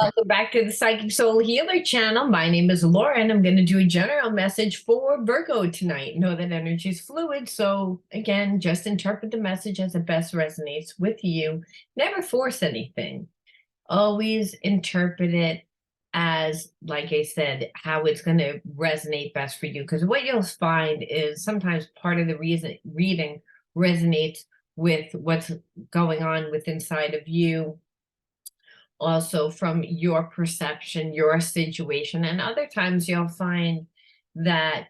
Welcome back to the Psychic Soul Healer channel. My name is Lauren. I'm going to do a general message for Virgo tonight. Know that energy is fluid. So again, just interpret the message as it best resonates with you. Never force anything. Always interpret it as, like I said, how it's going to resonate best for you. Because what you'll find is sometimes part of the reading resonates with what's going on with inside of you, also from your perception, your situation. And other times you'll find that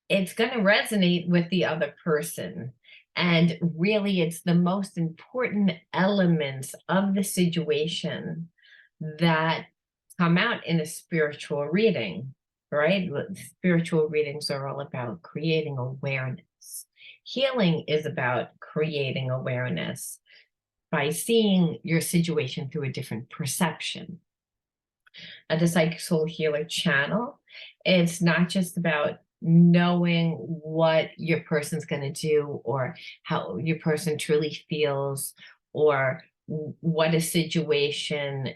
it's going to resonate with the other person. And really, it's the most important elements of the situation that come out in a spiritual reading, right? Spiritual readings are all about creating awareness. Healing is about creating awareness by seeing your situation through a different perception. At the Psychic Soul Healer channel, it's not just about knowing what your person's going to do or how your person truly feels or what a situation,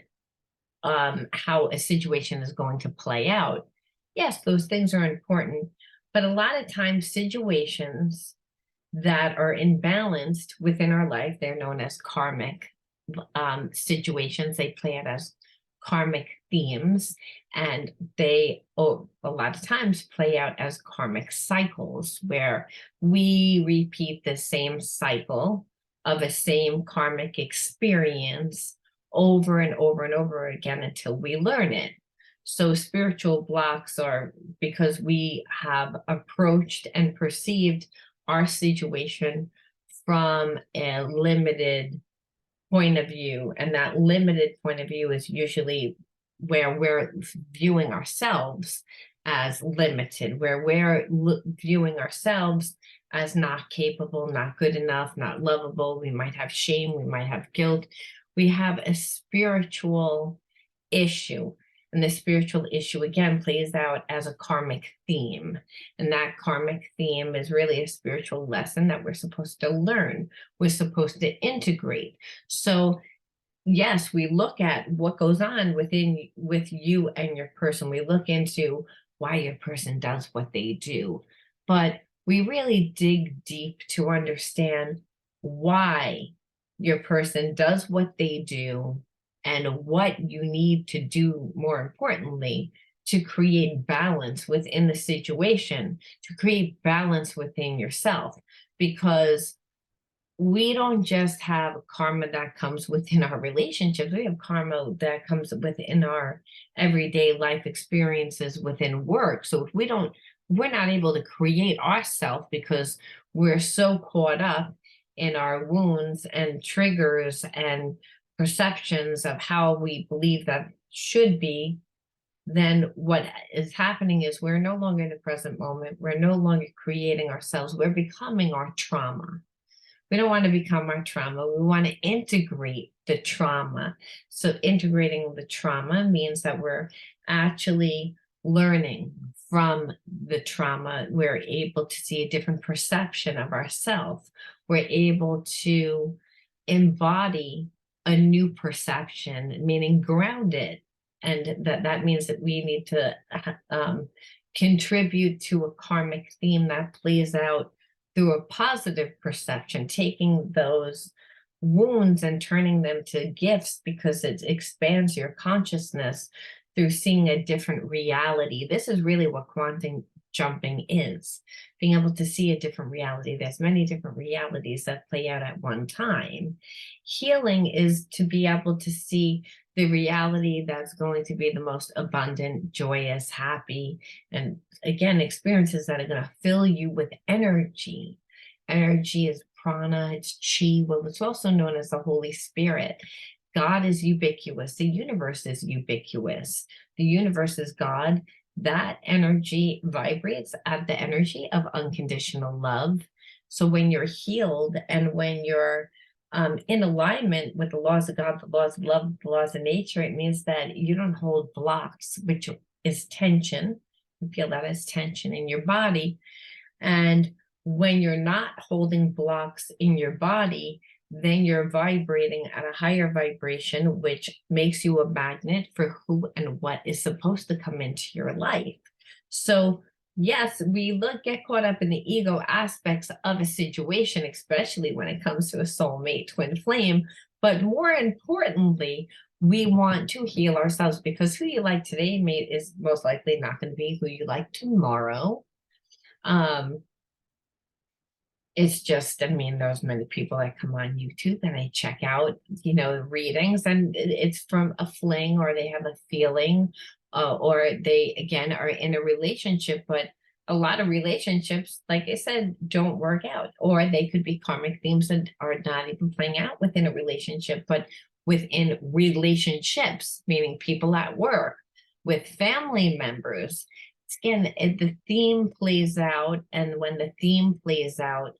how a situation is going to play out. Yes, those things are important, but a lot of times situations that are imbalanced within our life, they're known as karmic situations. They play out as karmic themes, and they a lot of times play out as karmic cycles, where we repeat the same cycle of a same karmic experience over and over and over again until we learn it. So spiritual blocks are because we have approached and perceived our situation from a limited point of view. And that limited point of view is usually where we're viewing ourselves as limited, where we're viewing ourselves as not capable, not good enough, not lovable. We might have shame, we might have guilt. We have a spiritual issue. And the spiritual issue, again, plays out as a karmic theme. And that karmic theme is really a spiritual lesson that we're supposed to learn. We're supposed to integrate. So yes, we look at what goes on with you and your person. We look into why your person does what they do. But we really dig deep to understand why your person does what they do and what you need to do, more importantly, to create balance within the situation, to create balance within yourself. Because we don't just have karma that comes within our relationships, we have karma that comes within our everyday life experiences within work. So if we're not able to create ourselves because we're so caught up in our wounds and triggers and perceptions of how we believe that should be, then what is happening is we're no longer in the present moment. We're no longer creating ourselves. We're becoming our trauma. We don't want to become our trauma. We want to integrate the trauma. So integrating the trauma means that we're actually learning from the trauma. We're able to see a different perception of ourselves. We're able to embody a new perception, meaning grounded. And that means that we need to contribute to a karmic theme that plays out through a positive perception, taking those wounds and turning them to gifts, because it expands your consciousness through seeing a different reality. This is really what quantum jumping is, being able to see a different reality. There's many different realities that play out at one time. Healing is to be able to see the reality that's going to be the most abundant, joyous, happy, and again, experiences that are going to fill you with energy. Energy is prana, it's chi, well, it's also known as the Holy Spirit. God is ubiquitous. The universe is ubiquitous. The universe is God. That energy vibrates at the energy of unconditional love. So when you're healed and when you're in alignment with the laws of God, the laws of love, the laws of nature, it means that you don't hold blocks, which is tension. You feel that as tension in your body. And when you're not holding blocks in your body, then you're vibrating at a higher vibration, which makes you a magnet for who and what is supposed to come into your life. So yes, we get caught up in the ego aspects of a situation, especially when it comes to a soulmate twin flame. But more importantly, we want to heal ourselves, because who you like today, mate, is most likely not going to be who you like tomorrow. It's just, I mean, there's many people that come on YouTube and I check out, readings, and it's from a fling, or they have a feeling, or they, again, are in a relationship, but a lot of relationships, like I said, don't work out, or they could be karmic themes that are not even playing out within a relationship, but within relationships, meaning people at work, with family members. Again, the theme plays out, and when the theme plays out,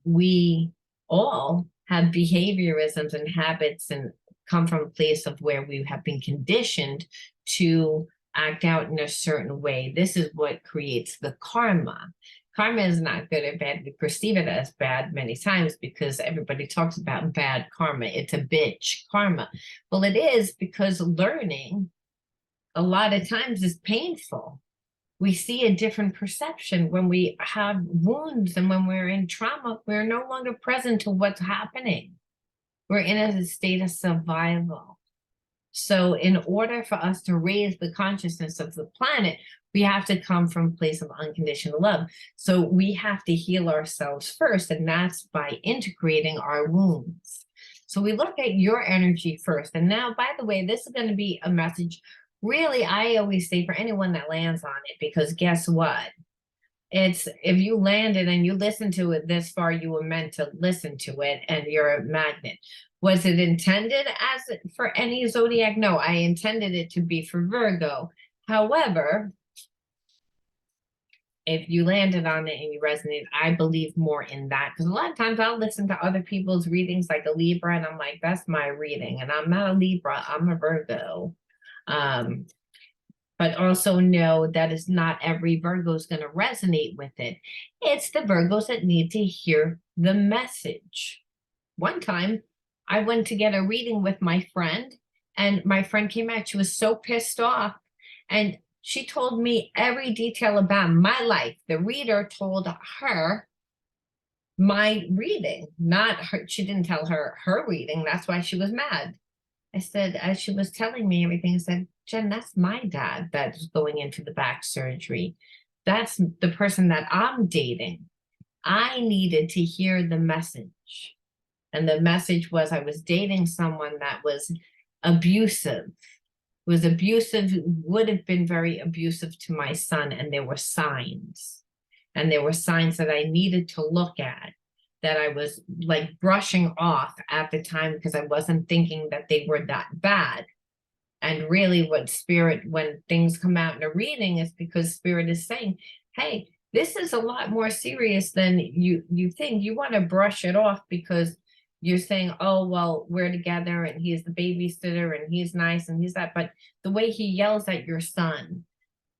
we all have behaviorisms and habits, and come from a place of where we have been conditioned to act out in a certain way. This is what creates the karma. Karma is not good or bad. We perceive it as bad many times because everybody talks about bad karma. It's a bitch karma. Well, it is, because learning a lot of times is painful. We see a different perception when we have wounds, and when we're in trauma, we're no longer present to what's happening. We're in a state of survival. So in order for us to raise the consciousness of the planet, we have to come from a place of unconditional love. So we have to heal ourselves first, and that's by integrating our wounds. So we look at your energy first. And now, by the way, this is going to be a message. Really, I always say, for anyone that lands on it, because guess what? It's, if you landed and you listened to it this far, you were meant to listen to it, and you're a magnet. Was it intended as for any zodiac? No, I intended it to be for Virgo. However, if you landed on it and you resonated, I believe more in that, because a lot of times I'll listen to other people's readings, like a Libra, and I'm like, that's my reading, and I'm not a Libra, I'm a Virgo. But also know that is not every Virgo is going to resonate with it. It's the Virgos that need to hear the message. One time, I went to get a reading with my friend, and my friend came out. She was so pissed off, and she told me every detail about my life. The reader told her my reading, not her. She didn't tell her reading. That's why she was mad. I said, as she was telling me everything, I said, Jen, that's my dad that's going into the back surgery. That's the person that I'm dating. I needed to hear the message. And the message was, I was dating someone that was abusive, would have been very abusive to my son. And there were signs. And there were signs that I needed to look at, that I was like brushing off at the time, because I wasn't thinking that they were that bad. And really, what spirit, when things come out in a reading, is because spirit is saying, hey, this is a lot more serious than you think. You want to brush it off because you're saying, oh, well, we're together and he's the babysitter and he's nice and he's that. But the way he yells at your son,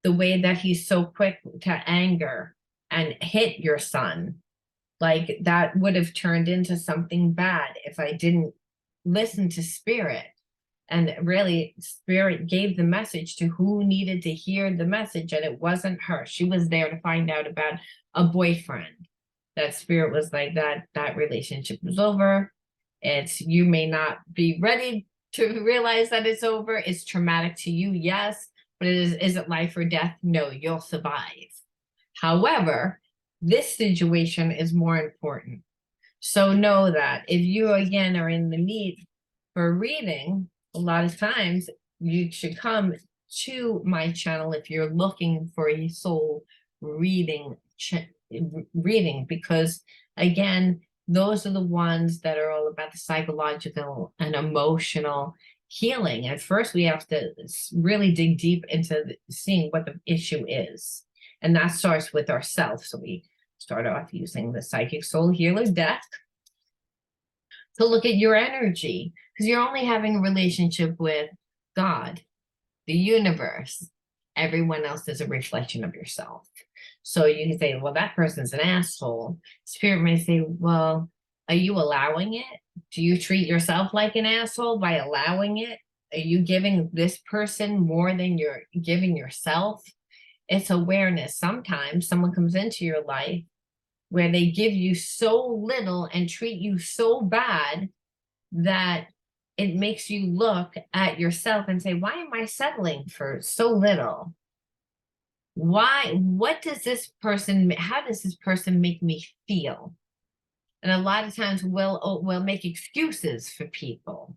the way that he's so quick to anger and hit your son, like that would have turned into something bad if I didn't listen to spirit. And really, spirit gave the message to who needed to hear the message, and it wasn't her. She was there to find out about a boyfriend. That spirit was like, that relationship was over. You may not be ready to realize that it's over. It's traumatic to you, yes, but is it life or death? No, you'll survive. However, this situation is more important. So know that if you, again, are in the need for reading, a lot of times you should come to my channel if you're looking for a soul reading, because again, those are the ones that are all about the psychological and emotional healing. At first, we have to really dig deep into seeing what the issue is. And that starts with ourselves. So we start off using the Psychic Soul Healer deck to look at your energy, because you're only having a relationship with God, the universe. Everyone else is a reflection of yourself. So you can say, well, that person's an asshole. Spirit may say, well, Are you allowing it? Do you treat yourself like an asshole by allowing it? Are you giving this person more than you're giving yourself? It's awareness. Sometimes someone comes into your life where they give you so little and treat you so bad that it makes you look at yourself and say, why am I settling for so little? What does this person, how does this person make me feel? And a lot of times we'll make excuses for people.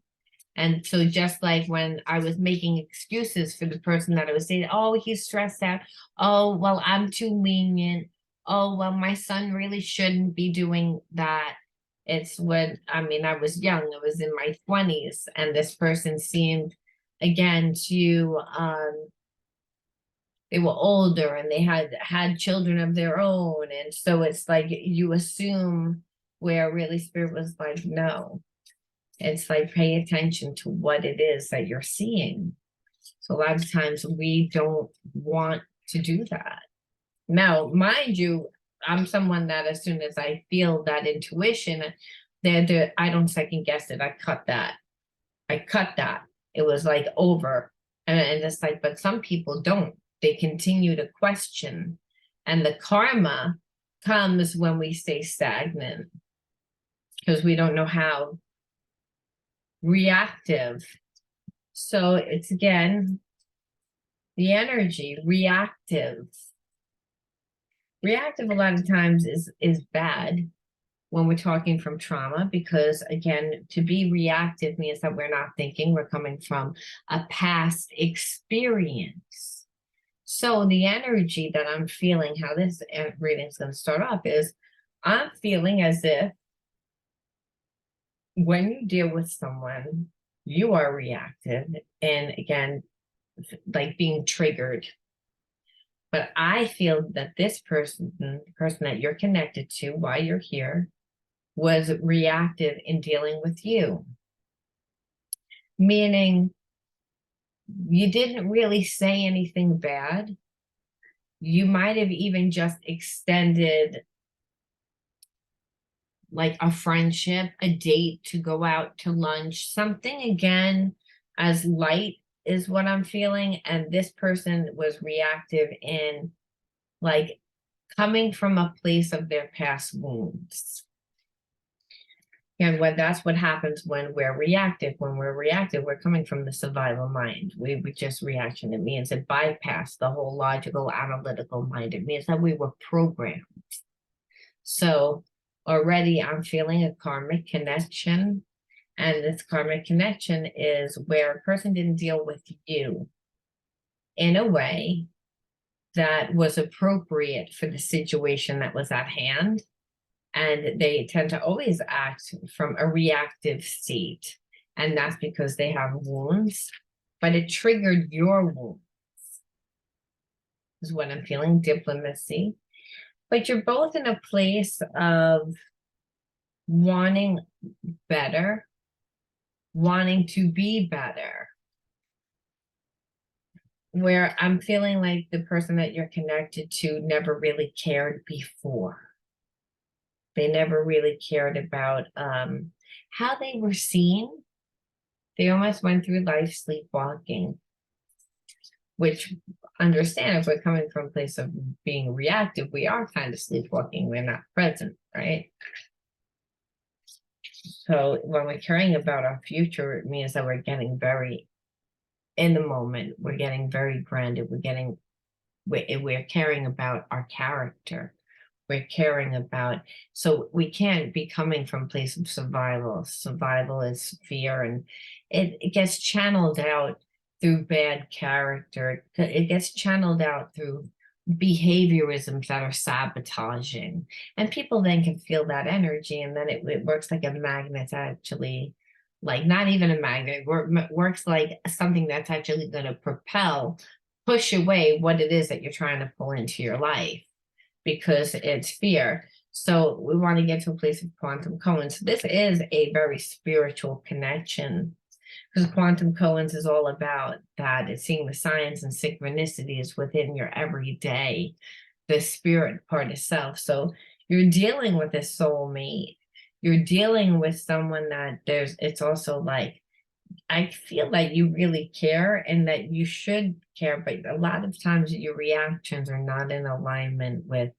And so just like when I was making excuses for the person that I was dating, oh, he's stressed out. Oh, well, I'm too lenient. Oh, well, my son really shouldn't be doing that. It's when, I mean, I was young, I was in my 20s, and this person seemed, again, to, they were older and they had children of their own. And so it's like you assume, where really Spirit was like, no. It's like, pay attention to what it is that you're seeing. So a lot of times we don't want to do that. Now, mind you, I'm someone that as soon as I feel that intuition, I don't second guess it. I cut that. It was like over. And it's like, but some people don't. They continue to question. And the karma comes when we stay stagnant, because we don't know how reactive. So it's, again, the energy, reactive. Reactive a lot of times is bad when we're talking from trauma, because again, to be reactive means that we're not thinking, we're coming from a past experience. So the energy that I'm feeling, how this reading is going to start off, is I'm feeling as if when you deal with someone, you are reactive, and again, like being triggered. But I feel that this person, the person that you're connected to while you're here, was reactive in dealing with you. Meaning, you didn't really say anything bad. You might have even just extended like a friendship, a date to go out to lunch, something, again, as light is what I'm feeling. And this person was reactive in like coming from a place of their past wounds. And that's what happens when we're reactive. When we're reactive, we're coming from the survival mind. We just reaction. It means it bypassed the whole logical, analytical mind. It means that we were programmed. So already I'm feeling a karmic connection. And this karmic connection is where a person didn't deal with you in a way that was appropriate for the situation that was at hand. And they tend to always act from a reactive state. And that's because they have wounds, but it triggered your wounds, is what I'm feeling, diplomacy. But you're both in a place of wanting better, wanting to be better, where I'm feeling like the person that you're connected to never really cared before. They never really cared about how they were seen. They almost went through life sleepwalking, which, understand, if we're coming from a place of being reactive, we are kind of sleepwalking. We're not present, right? So when we're caring about our future, it means that we're getting very in the moment. We're getting very grounded. We're caring about our character. We're caring about, so we can't be coming from a place of survival. Survival is fear, and it gets channeled out through bad character. It gets channeled out through behaviorisms that are sabotaging, and people then can feel that energy, and then it works like a magnet, actually, like not even a magnet, works like something that's actually going to push away what it is that you're trying to pull into your life, because it's fear. So we want to get to a place of quantum cones. This is a very spiritual connection, because quantum cones is all about that. It's seeing the science and synchronicities within your everyday, the spirit part of self. So you're dealing with a soulmate. you're dealing with someone that it's also like, I feel like you really care and that you should care, but a lot of times your reactions are not in alignment with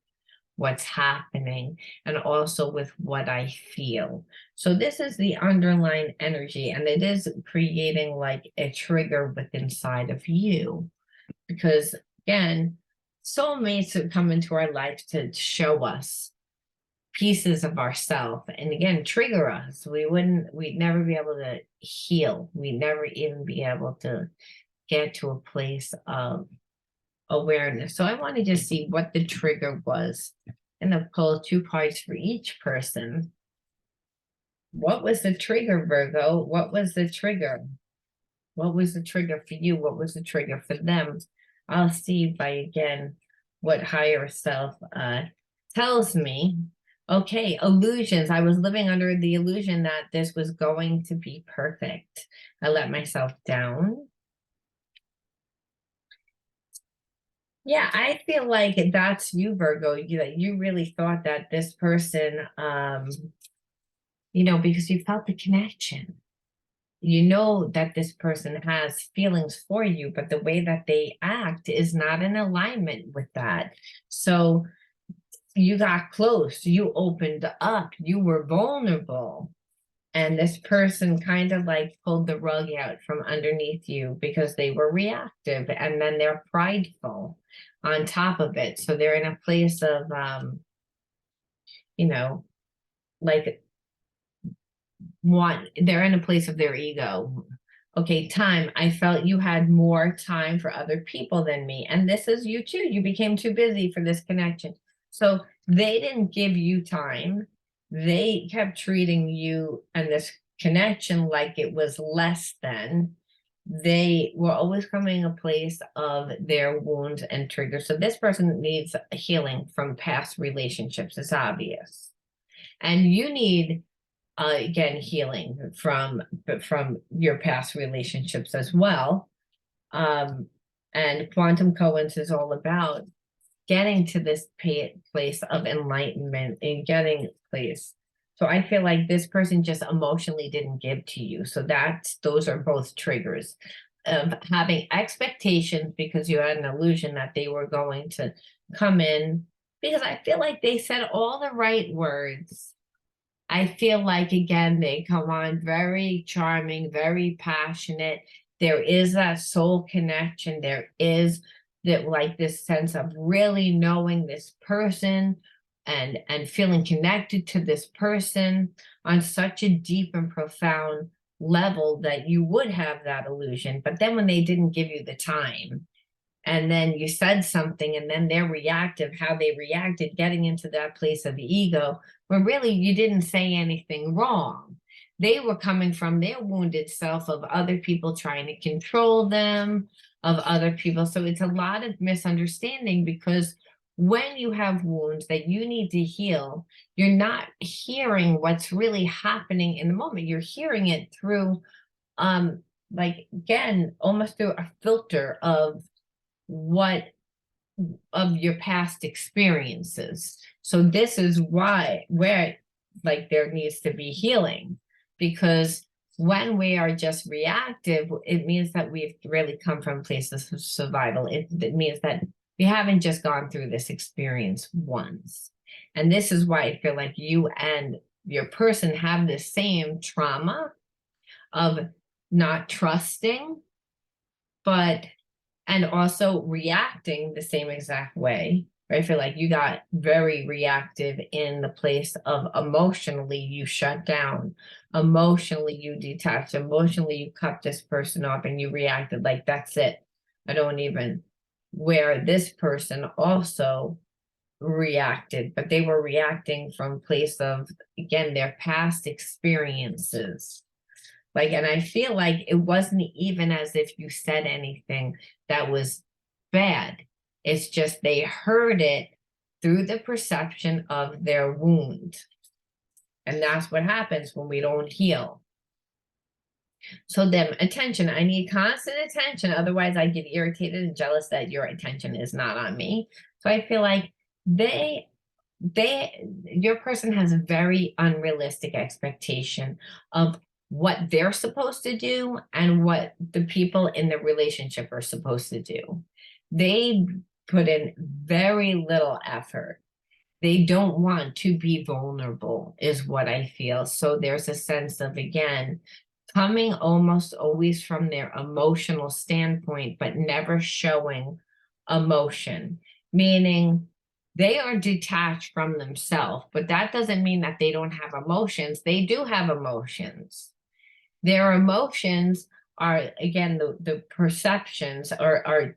what's happening and also with what I feel. So this is the underlying energy, and it is creating like a trigger within inside of you. Because again, soulmates have come into our life to show us pieces of ourselves and again trigger us. We'd never be able to heal. We'd never even be able to get to a place of awareness. So I want to just see what the trigger was. And I'll pull 2 cards for each person. What was the trigger, Virgo? What was the trigger? What was the trigger for you? What was the trigger for them? I'll see by again what higher self tells me. Okay, illusions. I was living under the illusion that this was going to be perfect. I let myself down. Yeah, I feel like that's you, Virgo. You really thought that this person, because you felt the connection. You know that this person has feelings for you, but the way that they act is not in alignment with that. So you got close, you opened up, you were vulnerable. And this person kind of like pulled the rug out from underneath you because they were reactive and then they're prideful on top of it. So they're in a place of, like they're in a place of their ego. Okay, time. I felt you had more time for other people than me. And this is you too. You became too busy for this connection. So they didn't give you time. They kept treating you and this connection like it was less than. They were always coming a place of their wounds and triggers. So this person needs healing from past relationships. It's obvious. And you need again healing from your past relationships as well. And quantum coherence is all about getting to this place of enlightenment and getting place. So I feel like this person just emotionally didn't give to you. So those are both triggers of having expectations because you had an illusion that they were going to come in, because I feel like they said all the right words. I feel like, again, they come on very charming, very passionate. There is that soul connection. There is that like this sense of really knowing this person and feeling connected to this person on such a deep and profound level that you would have that illusion. But then when they didn't give you the time, and then you said something and then they're reactive, how they reacted, getting into that place of ego, when really you didn't say anything wrong. They were coming from their wounded self of other people trying to control them, of other people. So it's a lot of misunderstanding because when you have wounds that you need to heal, you're not hearing what's really happening in the moment. You're hearing it through, like, again, almost through a filter of your past experiences. So this is where like there needs to be healing, because when we are just reactive, it means that we've really come from places of survival. It means that we haven't just gone through this experience once. And this is why I feel like you and your person have the same trauma of not trusting, and also reacting the same exact way. Right? I feel like you got very reactive in the place of emotionally you shut down, emotionally you detached, emotionally you cut this person off and you reacted like, that's it. I don't even, where this person also reacted, but they were reacting from place of, again, their past experiences. Like, and I feel like it wasn't even as if you said anything that was bad. It's just they heard it through the perception of their wound. And that's what happens when we don't heal. So then attention, I need constant attention. Otherwise I get irritated and jealous that your attention is not on me. So I feel like they your person has a very unrealistic expectation of what they're supposed to do and what the people in the relationship are supposed to do. They put in very little effort. They don't want to be vulnerable, is what I feel. So there's a sense of, again, coming almost always from their emotional standpoint, but never showing emotion, meaning they are detached from themselves, but that doesn't mean that they don't have emotions. They do have emotions. Their emotions are, again, the perceptions are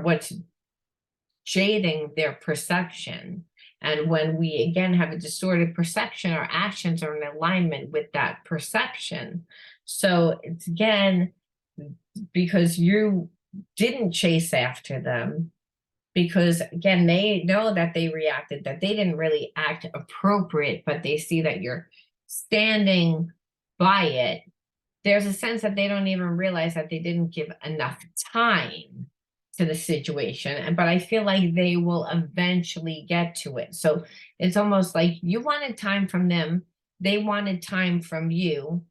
what's jading their perception. And when we again have a distorted perception, our actions are in alignment with that perception. So it's again because you didn't chase after them, because again, they know that they reacted, that they didn't really act appropriate, but they see that you're standing by it. There's a sense that they don't even realize that they didn't give enough time to the situation. But I feel like they will eventually get to it. So it's almost like you wanted time from them, they wanted time from you.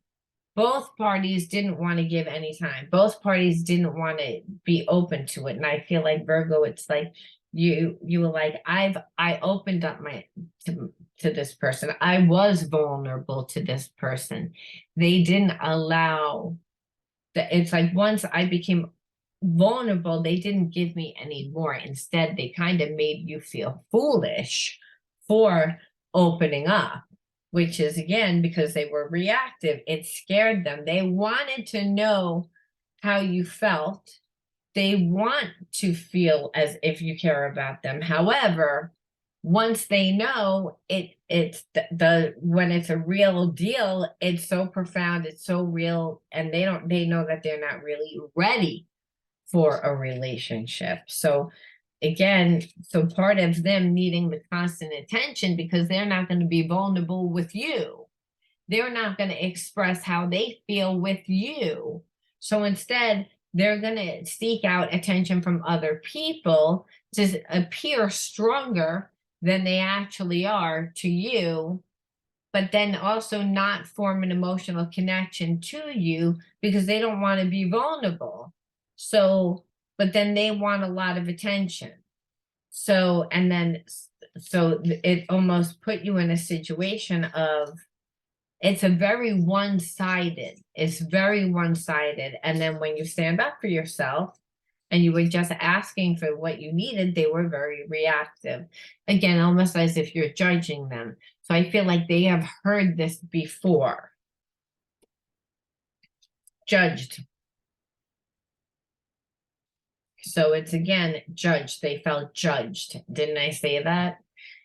Both parties didn't want to give any time. Both parties didn't want to be open to it. And I feel like Virgo, it's like you were like, I opened up my to this person. I was vulnerable to this person. They didn't allow that. It's like once I became vulnerable, they didn't give me any more. Instead, they kind of made you feel foolish for opening up, which is again because they were reactive. It scared them. They wanted to know how you felt. They want to feel as if you care about them. However, once they know it's the when it's a real deal, it's so profound, it's so real, and they know that they're not really ready for a relationship. So again, so part of them needing the constant attention because they're not going to be vulnerable with you. They're not going to express how they feel with you. So instead, they're going to seek out attention from other people to appear stronger than they actually are to you, but then also not form an emotional connection to you because they don't want to be vulnerable. So, but then they want a lot of attention. So, and then, so it almost put you in a situation of, it's a very one-sided, it's very one-sided. And then when you stand up for yourself and you were just asking for what you needed, they were very reactive. Again, almost as if you're judging them. So I feel like they have heard this before. Judged. So it's again, judged. They felt judged. Didn't I say that?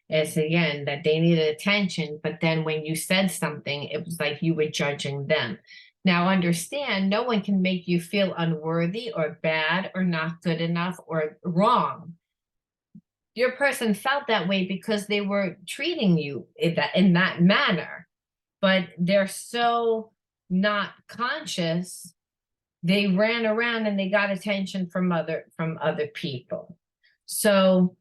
It's again that they needed attention, but then when you said something, it was like you were judging them. Now understand, no one can make you feel unworthy or bad or not good enough or wrong. Your person felt that way because they were treating you in that manner, but they're so not conscious. They ran around and they got attention from other people. So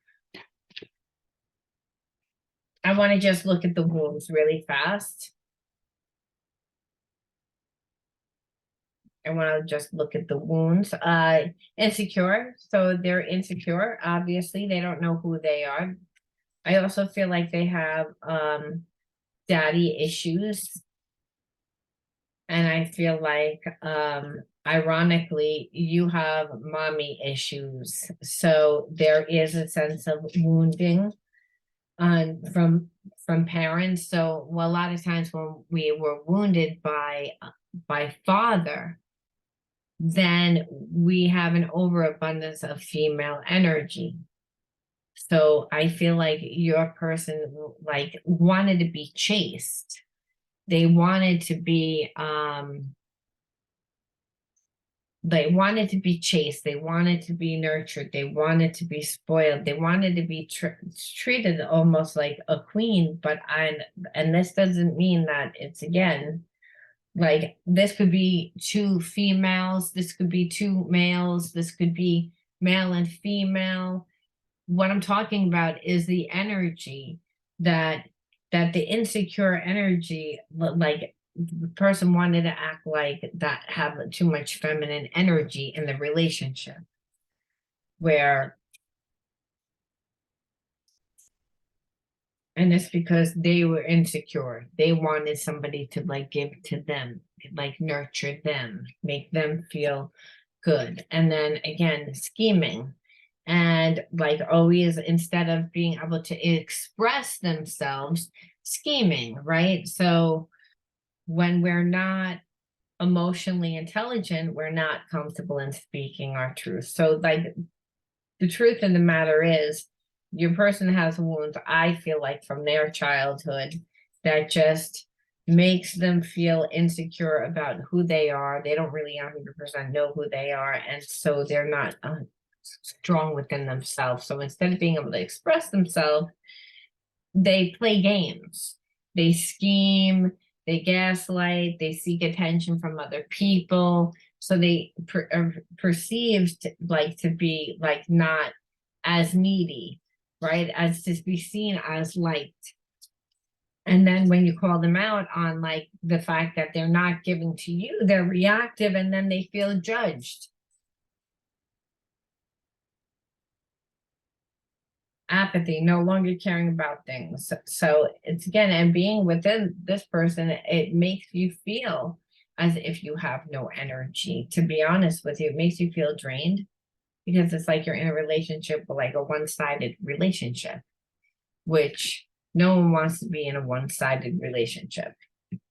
I want to just look at the wounds really fast. I want to just look at the wounds. Insecure. So they're insecure. Obviously, they don't know who they are. I also feel like they have daddy issues. And I feel like ironically, you have mommy issues. So there is a sense of wounding from parents. So well, a lot of times when we were wounded by father, then we have an overabundance of female energy. So I feel like your person like wanted to be chased. They wanted to be chased, they wanted to be nurtured, they wanted to be spoiled, they wanted to be treated almost like a queen. But and this doesn't mean that it's again like this could be two females, this could be two males, this could be male and female. What I'm talking about is the energy that the insecure energy, like the person wanted to act like that, have too much feminine energy in the relationship, where, and it's because they were insecure. They wanted somebody to like give to them, like nurture them, make them feel good. And then again, scheming. And like always, instead of being able to express themselves, scheming, right? So when we're not emotionally intelligent, we're not comfortable in speaking our truth. So like the truth of the matter is, your person has wounds, I feel like, from their childhood that just makes them feel insecure about who they are. They don't really 100% know who they are. And so they're not strong within themselves. So instead of being able to express themselves, they play games. They scheme, they gaslight, they seek attention from other people. So they are perceived like to be like not as needy, right? As to be seen as liked. And then when you call them out on like the fact that they're not giving to you, they're reactive, and then they feel judged. Apathy, no longer caring about things. So it's again, and being within this person, it makes you feel as if you have no energy. To be honest with you, it makes you feel drained, because it's like you're in a relationship, but like a one-sided relationship, which no one wants to be in a one-sided relationship.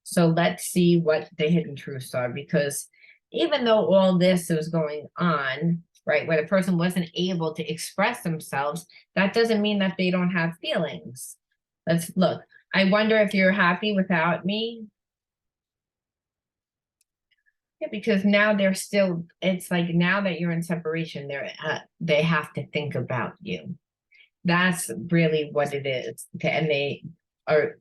So let's see what the hidden truths are, because even though all this was going on, right, where the person wasn't able to express themselves, that doesn't mean that they don't have feelings. Let's look. I wonder if you're happy without me. Yeah, because now they're still, it's like now that you're in separation, they have to think about you. That's really what it is. And they are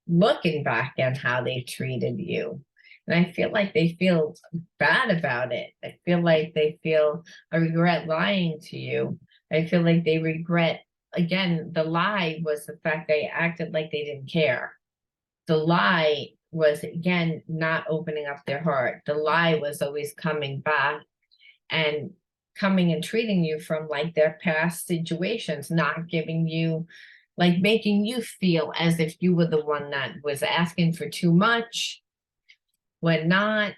looking back at how they treated you. And I feel like they feel bad about it. I feel like they feel a regret lying to you. I feel like they regret, again, the lie was the fact they acted like they didn't care. The lie was, again, not opening up their heart. The lie was always coming back and coming and treating you from like their past situations, not giving you, like making you feel as if you were the one that was asking for too much, when not.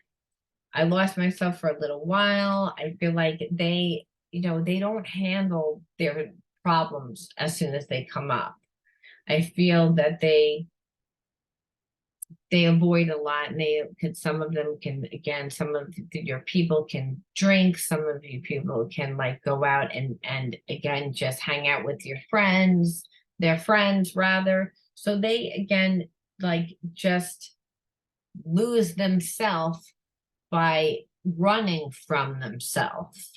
I lost myself for a little while. I feel like they, they don't handle their problems as soon as they come up. I feel that they avoid a lot, and some of them can, again, some of your people can drink, some of you people can like go out and again just hang out with your friends, their friends rather. So they again like just lose themselves by running from themselves.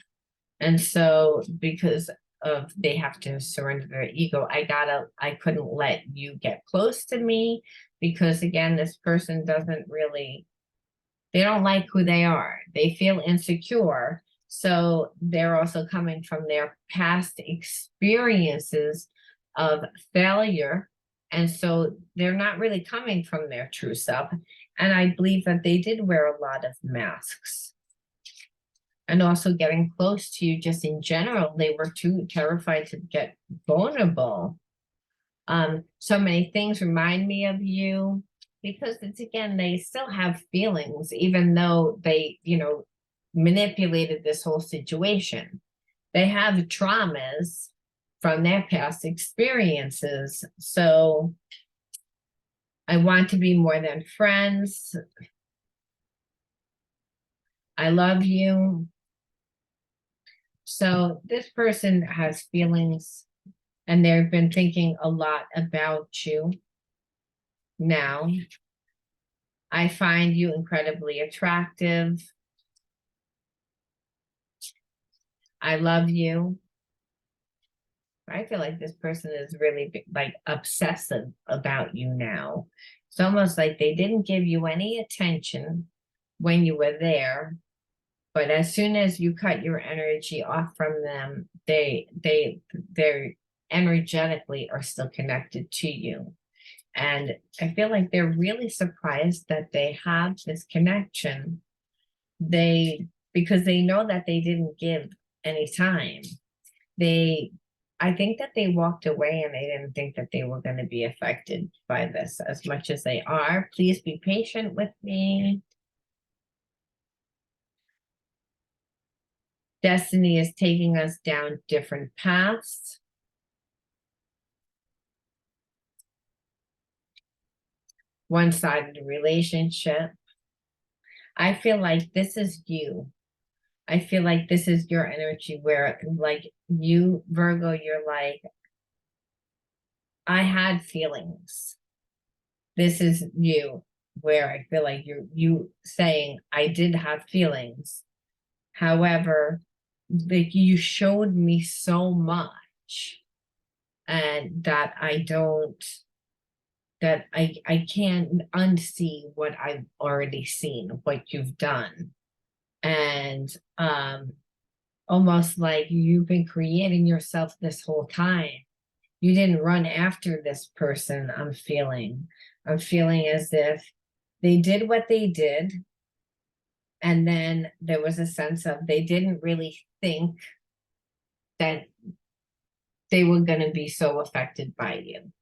And so because of they have to surrender their ego, I couldn't let you get close to me, because again, this person doesn't really, they don't like who they are. They feel insecure. So they're also coming from their past experiences of failure. And so they're not really coming from their true self. And I believe that they did wear a lot of masks. And also getting close to you just in general, they were too terrified to get vulnerable. So many things remind me of you, because it's, again, they still have feelings, even though they, manipulated this whole situation. They have traumas from their past experiences. So I want to be more than friends. I love you. So this person has feelings, and they've been thinking a lot about you. Now, I find you incredibly attractive. I love you. I feel like this person is really like obsessive about you now. It's almost like they didn't give you any attention when you were there, but as soon as you cut your energy off from them, they're energetically are still connected to you. And I feel like they're really surprised that they have this connection. Because they know that they didn't give any time. I think that they walked away and they didn't think that they were going to be affected by this as much as they are. Please be patient with me. Destiny is taking us down different paths. One-sided relationship. I feel like this is you. I feel like this is your energy where, like, you, Virgo, you're like, I had feelings. This is you, where I feel like you saying, I did have feelings. However, like, you showed me so much, and that I can't unsee what I've already seen, what you've done. And almost like you've been creating yourself this whole time. You didn't run after this person. I'm feeling as if they did what they did, and then there was a sense of they didn't really think that they were going to be so affected by you.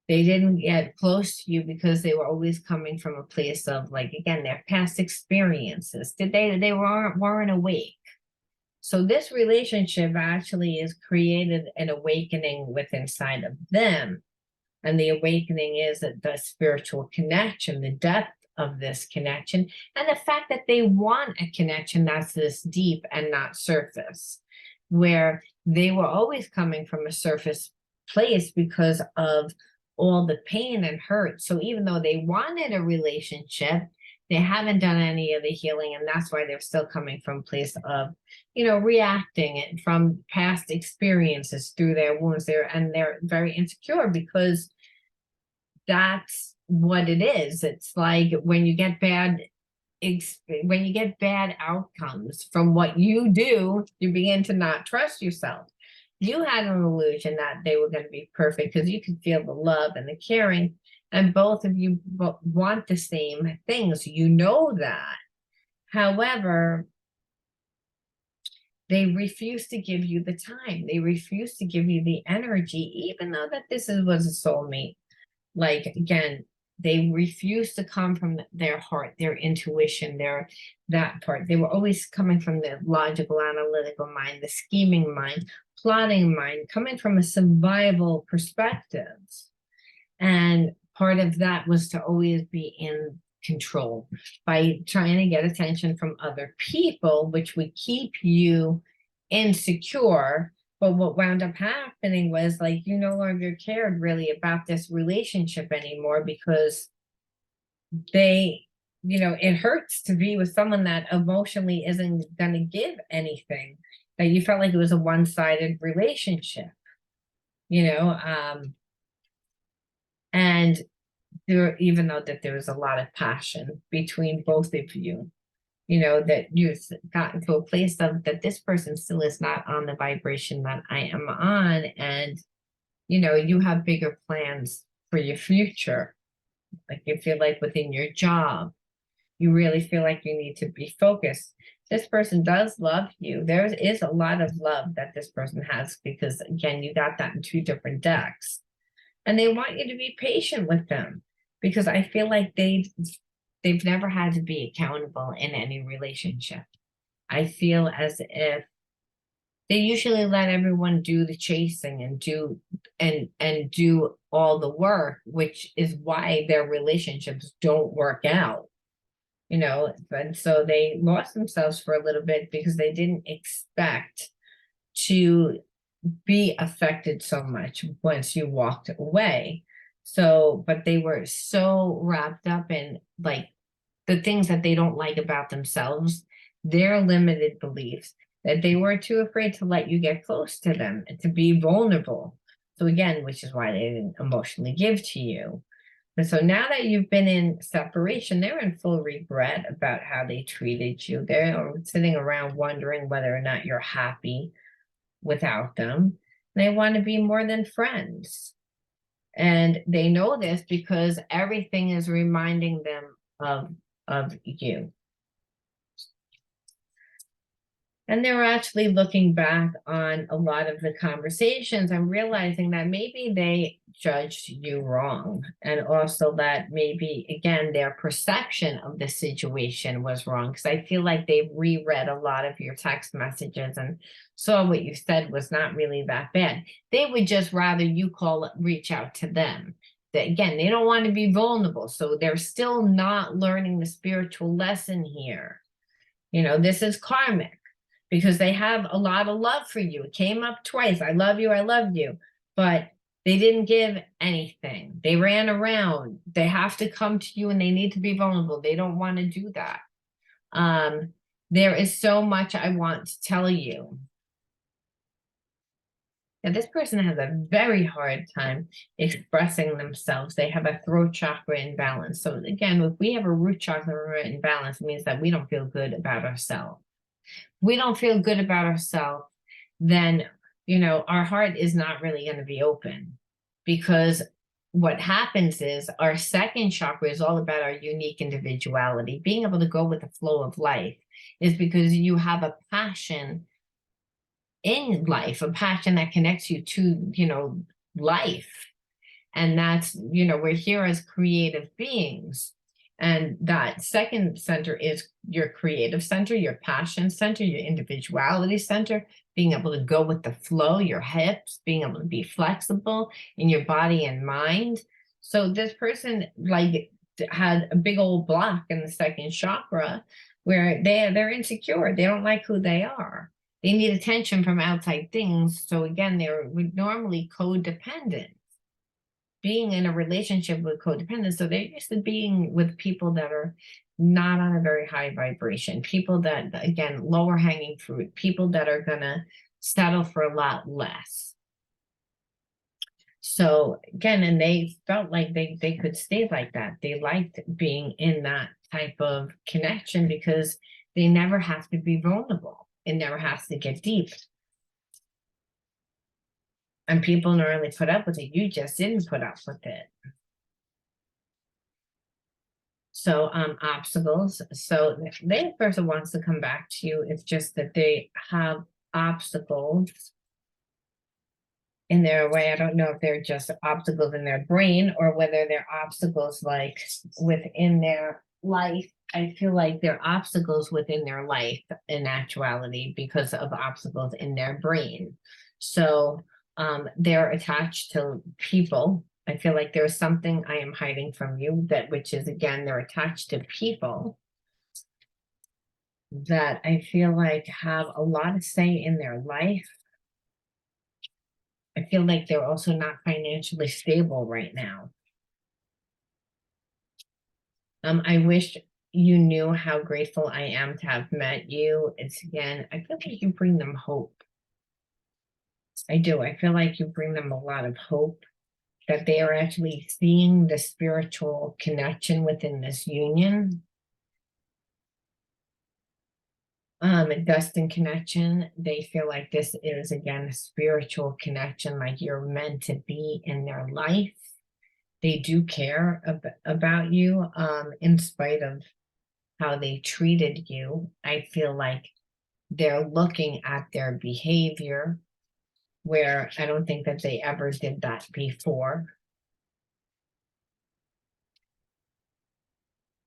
They didn't get close to you because they were always coming from a place of, like, again, their past experiences. They weren't awake. So this relationship actually is created an awakening within inside of them. And the awakening is that the spiritual connection, the depth of this connection, and the fact that they want a connection that's this deep and not surface, where they were always coming from a surface place because of all the pain and hurt. So even though they wanted a relationship, they haven't done any of the healing, and that's why they're still coming from a place of, reacting it from past experiences through their wounds there, and they're very insecure because that's what it is. It's like when you get bad outcomes from what you do, you begin to not trust yourself. You had an illusion that they were going to be perfect because you could feel the love and the caring, and both of you want the same things. You know that. However, they refuse to give you the time. They refuse to give you the energy, even though that was a soulmate. Like, again, they refuse to come from their heart, their intuition, that part. They were always coming from the logical, analytical mind, the scheming mind, plotting mind, coming from a survival perspective. And part of that was to always be in control by trying to get attention from other people, which would keep you insecure. But what wound up happening was, like, you no longer cared really about this relationship anymore because it hurts to be with someone that emotionally isn't going to give anything. That you felt like it was a one-sided relationship, and even though that there was a lot of passion between both of you, that you've gotten to a place of that this person still is not on the vibration that I am on. And, you have bigger plans for your future. Like, you feel like within your job, you really feel like you need to be focused. This person does love you. There is a lot of love that this person has because, again, you got that in two different decks. And they want you to be patient with them because I feel like they've never had to be accountable in any relationship. I feel as if they usually let everyone do the chasing and do all the work, which is why their relationships don't work out. And so they lost themselves for a little bit because they didn't expect to be affected so much once you walked away. So, but they were so wrapped up in, like, the things that they don't like about themselves, their limited beliefs, that they were too afraid to let you get close to them and to be vulnerable. So again, which is why they didn't emotionally give to you. And so now that you've been in separation, they're in full regret about how they treated you. They're sitting around wondering whether or not you're happy without them. They want to be more than friends. And they know this because everything is reminding them of you. And they're actually looking back on a lot of the conversations and realizing that maybe they judged you wrong. And also that maybe, again, their perception of the situation was wrong. Because I feel like they've reread a lot of your text messages and saw what you said was not really that bad. They would just rather you reach out to them. That, again, they don't want to be vulnerable. So they're still not learning the spiritual lesson here. You know, this is karmic, because they have a lot of love for you. It came up twice. I love you, I love you. But they didn't give anything. They ran around. They have to come to you and they need to be vulnerable. They don't want to do that. There is so much I want to tell you. And this person has a very hard time expressing themselves. They have a throat chakra imbalance. So again, if we have a root chakra imbalance, it means that we don't feel good about ourselves. We don't feel good about ourselves, then, you know, our heart is not really going to be open, because what happens is our second chakra is all about our unique individuality. Being able to go with the flow of life is because you have a passion in life, a passion that connects you to, you know, life. And that's, you know, we're here as creative beings. And that second center is your creative center, your passion center, your individuality center, being able to go with the flow, your hips, being able to be flexible in your body and mind. So this person like had a big old block in the second chakra where they're insecure. They don't like who they are. They need attention from outside things. So again, they're normally codependent, being in a relationship with codependence. So they're used to being with people that are not on a very high vibration, people that, again, lower hanging fruit, people that are going to settle for a lot less. So again, and they felt like they could stay like that. They liked being in that type of connection because they never have to be vulnerable. It never has to get deep. And people normally put up with it. You just didn't put up with it. So obstacles. So the person wants to come back to you. It's just that they have obstacles in their way. I don't know if they're just obstacles in their brain or whether they're obstacles like within their life. I feel like they're obstacles within their life in actuality because of obstacles in their brain. So they're attached to people. I feel like there's something I am hiding from you, that which is, again, they're attached to people that I feel like have a lot of say in their life. I feel like they're also not financially stable right now. I wish you knew how grateful I am to have met you. It's, again, I feel like you bring them hope. I do. I feel like you bring them a lot of hope, that they are actually seeing the spiritual connection within this union. A destined connection. They feel like this is, again, a spiritual connection, like you're meant to be in their life. They do care about you, in spite of how they treated you. I feel like they're looking at their behavior, where I don't think that they ever did that before.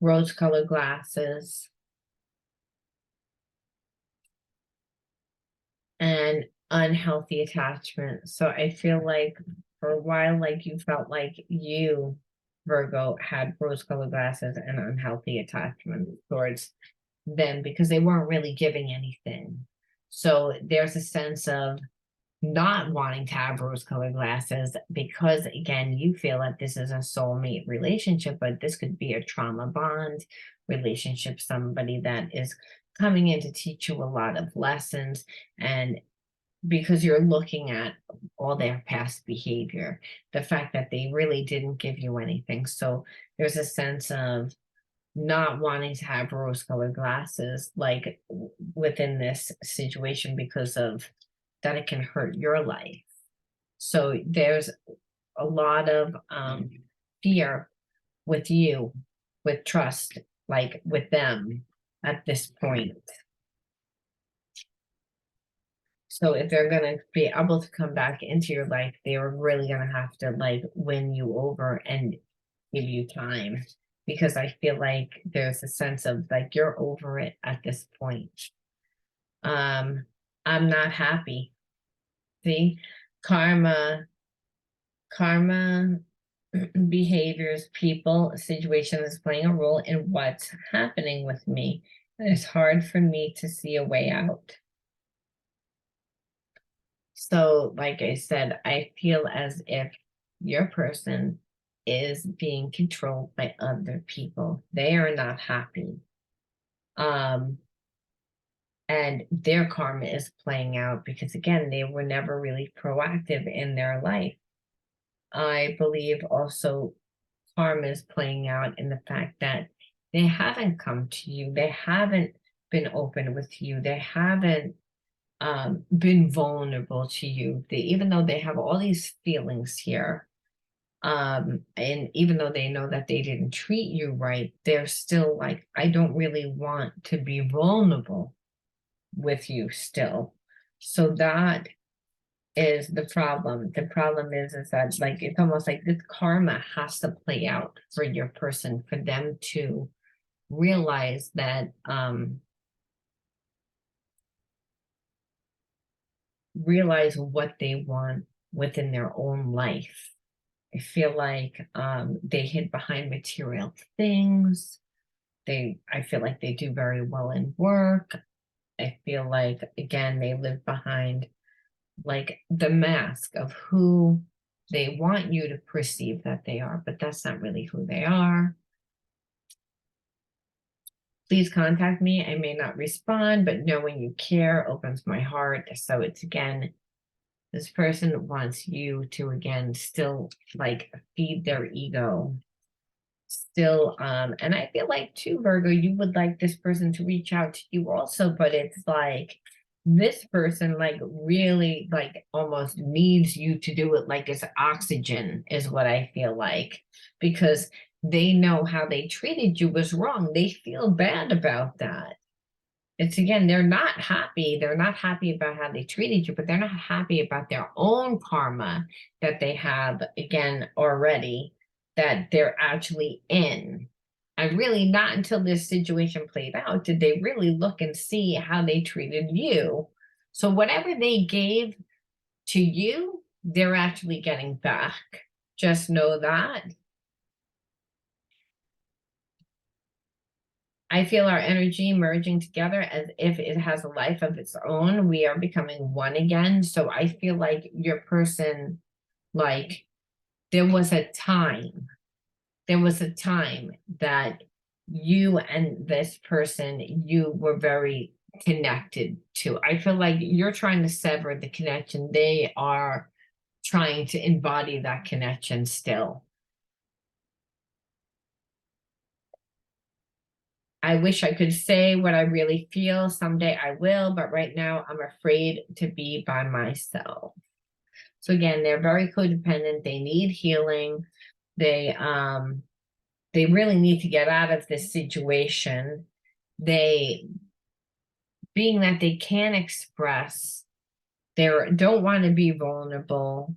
Rose-colored glasses. And unhealthy attachment. So I feel like for a while, like you felt like you, Virgo, had rose-colored glasses and unhealthy attachment towards them because they weren't really giving anything. So there's a sense of not wanting to have rose-colored glasses because, again, you feel that this is a soulmate relationship, but this could be a trauma bond relationship, somebody that is coming in to teach you a lot of lessons, and because you're looking at all their past behavior, the fact that they really didn't give you anything. So there's a sense of not wanting to have rose-colored glasses, like within this situation, because of that it can hurt your life. So there's a lot of fear with you, with trust, like with them at this point. So if they're gonna be able to come back into your life, they are really gonna have to like win you over and give you time, because I feel like there's a sense of like you're over it at this point. I'm not happy. See, karma, karma, behaviors, people, situation is playing a role in what's happening with me. And it's hard for me to see a way out. So, like I said, I feel as if your person is being controlled by other people. They are not happy. And their karma is playing out because, again, they were never really proactive in their life. I believe also karma is playing out in the fact that they haven't come to you, they haven't been open with you, they haven't been vulnerable to you. They, even though they have all these feelings here, and even though they know that they didn't treat you right, they're still like, I don't really want to be vulnerable with you still. So that is the problem. The problem is that like it's almost like this karma has to play out for your person for them to realize that realize what they want within their own life. I feel like they hid behind material things. I feel like they do very well in work. I feel like, again, they live behind like the mask of who they want you to perceive that they are, but that's not really who they are. Please contact me. I may not respond, but knowing you care opens my heart. So it's, again, this person wants you to, again, still like feed their ego. Still, and I feel like too, Virgo, you would like this person to reach out to you also, but it's like this person like really like almost needs you to do it like it's oxygen is what I feel like, because they know how they treated you was wrong. They feel bad about that. It's, again, they're not happy. They're not happy about how they treated you, but they're not happy about their own karma that they have, again, already, that they're actually in. And really, not until this situation played out did they really look and see how they treated you. So whatever they gave to you, they're actually getting back. Just know that. I feel our energy merging together as if it has a life of its own. We are becoming one again. So I feel like your person, like, there was a time, that you and this person, you were very connected to. I feel like you're trying to sever the connection. They are trying to embody that connection still. I wish I could say what I really feel. Someday I will, but right now I'm afraid to be by myself. So again, they're very codependent. They need healing. They really need to get out of this situation. They, being that they can't express, they don't want to be vulnerable,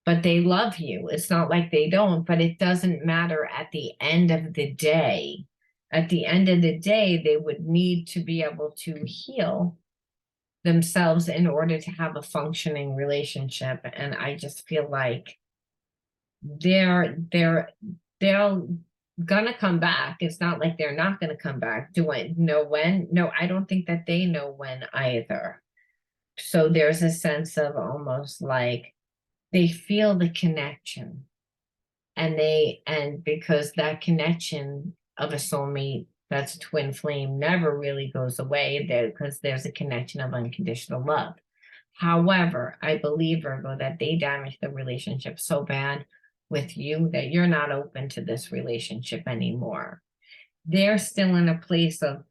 but they love you. It's not like they don't, but it doesn't matter at the end of the day. At the end of the day, they would need to be able to heal themselves in order to have a functioning relationship. And I just feel like they're gonna come back. It's not like they're not gonna come back. Do I know when? No, I don't think that they know when either. So there's a sense of almost like they feel the connection, and because that connection of a soulmate, that's a twin flame, never really goes away there, because there's a connection of unconditional love. However, I believe, Virgo, that they damaged the relationship so bad with you that you're not open to this relationship anymore. They're still in a place of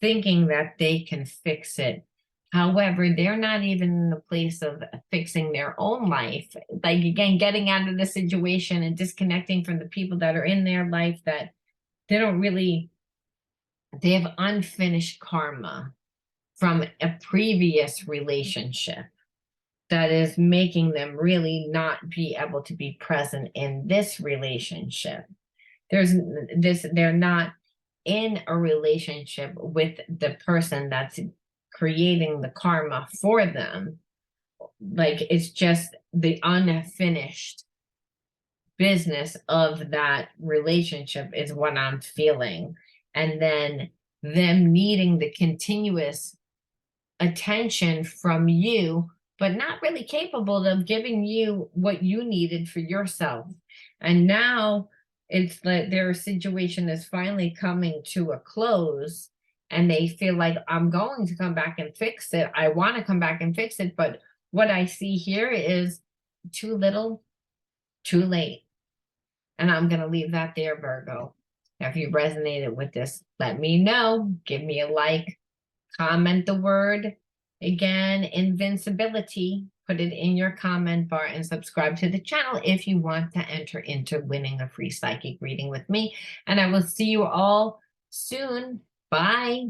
thinking that they can fix it However, they're not even in the place of fixing their own life. Like, again, getting out of the situation and disconnecting from the people that are in their life that they don't really, they have unfinished karma from a previous relationship that is making them really not be able to be present in this relationship. There's this, they're not in a relationship with the person that's creating the karma for them. Like, it's just the unfinished business of that relationship is what I'm feeling. And then them needing the continuous attention from you, but not really capable of giving you what you needed for yourself. And now it's like their situation is finally coming to a close, and they feel like, I'm going to come back and fix it. I want to come back and fix it. But what I see here is too little, too late. And I'm going to leave that there, Virgo. Now, if you resonated with this, let me know. Give me a like, comment the word. Again, invincibility. Put it in your comment bar and subscribe to the channel if you want to enter into winning a free psychic reading with me. And I will see you all soon. Bye.